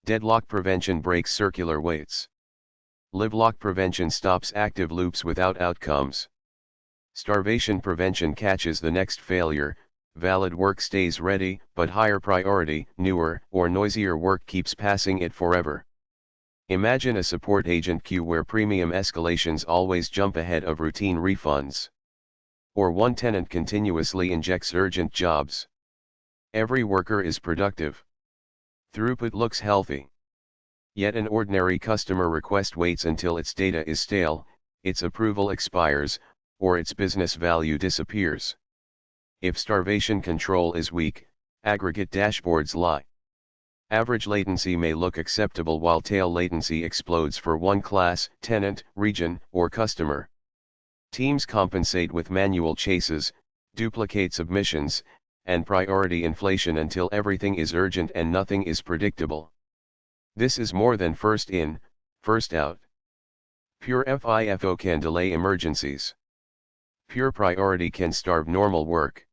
Deadlock prevention breaks circular waits. Livelock prevention stops active loops without outcomes. Starvation prevention catches the next failure. Valid work stays ready, but higher priority, newer, or noisier work keeps passing it forever. Imagine a support agent queue where premium escalations always jump ahead of routine refunds. Or one tenant continuously injects urgent jobs. Every worker is productive. Throughput looks healthy. Yet an ordinary customer request waits until its data is stale, its approval expires, or its business value disappears. If starvation control is weak, aggregate dashboards lie. Average latency may look acceptable while tail latency explodes for one class, tenant, region, or customer. Teams compensate with manual chases, duplicate submissions, and priority inflation until everything is urgent and nothing is predictable. This is more than first in, first out. Pure FIFO can delay emergencies. Pure priority can starve normal work.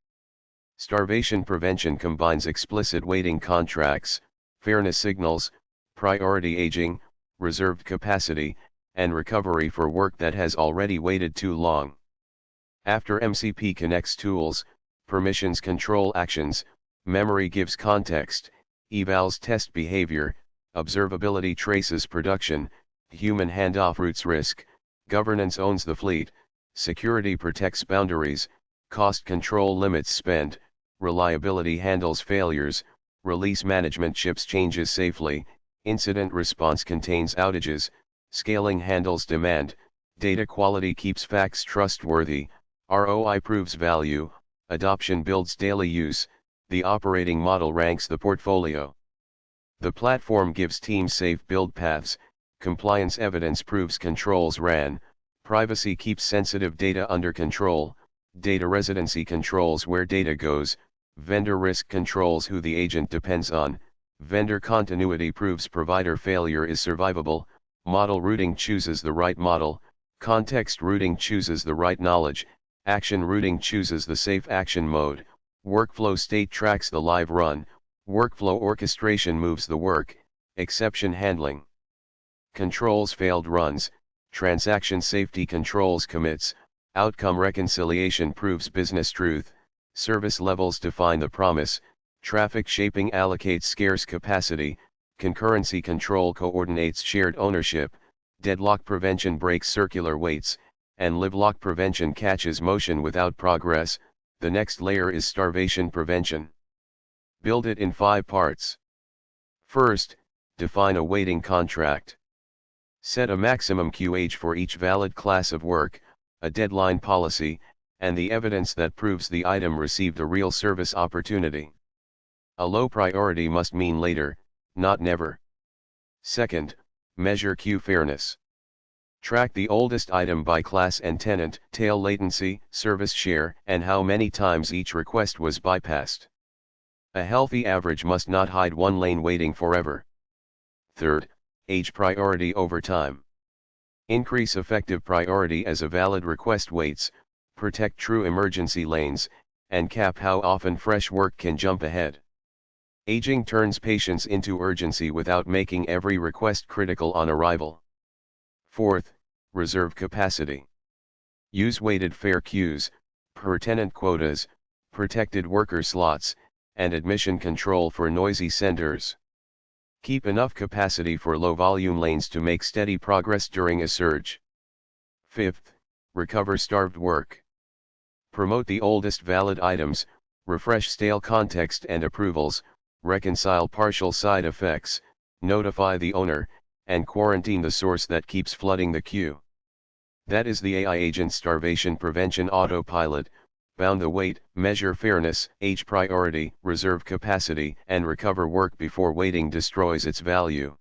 Starvation prevention combines explicit waiting contracts, fairness signals, priority aging, reserved capacity, and recovery for work that has already waited too long. After MCP connects tools, permissions control actions, memory gives context, evals test behavior, observability traces production, human handoff routes risk, governance owns the fleet, security protects boundaries, cost control limits spend, reliability handles failures, release management ships changes safely, incident response contains outages, scaling handles demand, data quality keeps facts trustworthy, ROI proves value, adoption builds daily use, the operating model ranks the portfolio. The platform gives teams safe build paths, compliance evidence proves controls ran, privacy keeps sensitive data under control, data residency controls where data goes, vendor risk controls who the agent depends on, vendor continuity proves provider failure is survivable, model routing chooses the right model, context routing chooses the right knowledge, action routing chooses the safe action mode, workflow state tracks the live run, workflow orchestration moves the work, exception handling controls failed runs, transaction safety controls commits, outcome reconciliation proves business truth, service levels define the promise, traffic shaping allocates scarce capacity, concurrency control coordinates shared ownership, deadlock prevention breaks circular waits, and livelock prevention catches motion without progress. The next layer is starvation prevention. Build it in 5 parts. First, define a waiting contract. Set a maximum queue age for each valid class of work, a deadline policy, and the evidence that proves the item received a real service opportunity. A low priority must mean later, not never. Second, measure queue fairness. Track the oldest item by class and tenant, tail latency, service share, and how many times each request was bypassed. A healthy average must not hide one lane waiting forever. Third, age priority over time. Increase effective priority as a valid request waits, protect true emergency lanes, and cap how often fresh work can jump ahead. Aging turns patience into urgency without making every request critical on arrival. Fourth, reserve capacity. Use weighted fair queues, per tenant quotas, protected worker slots, and admission control for noisy senders. Keep enough capacity for low-volume lanes to make steady progress during a surge. Fifth, recover starved work. Promote the oldest valid items, refresh stale context and approvals, reconcile partial side effects, notify the owner, and quarantine the source that keeps flooding the queue. That is the AI agent starvation prevention autopilot. Bound the wait, measure fairness, age priority, reserve capacity, and recover work before waiting destroys its value.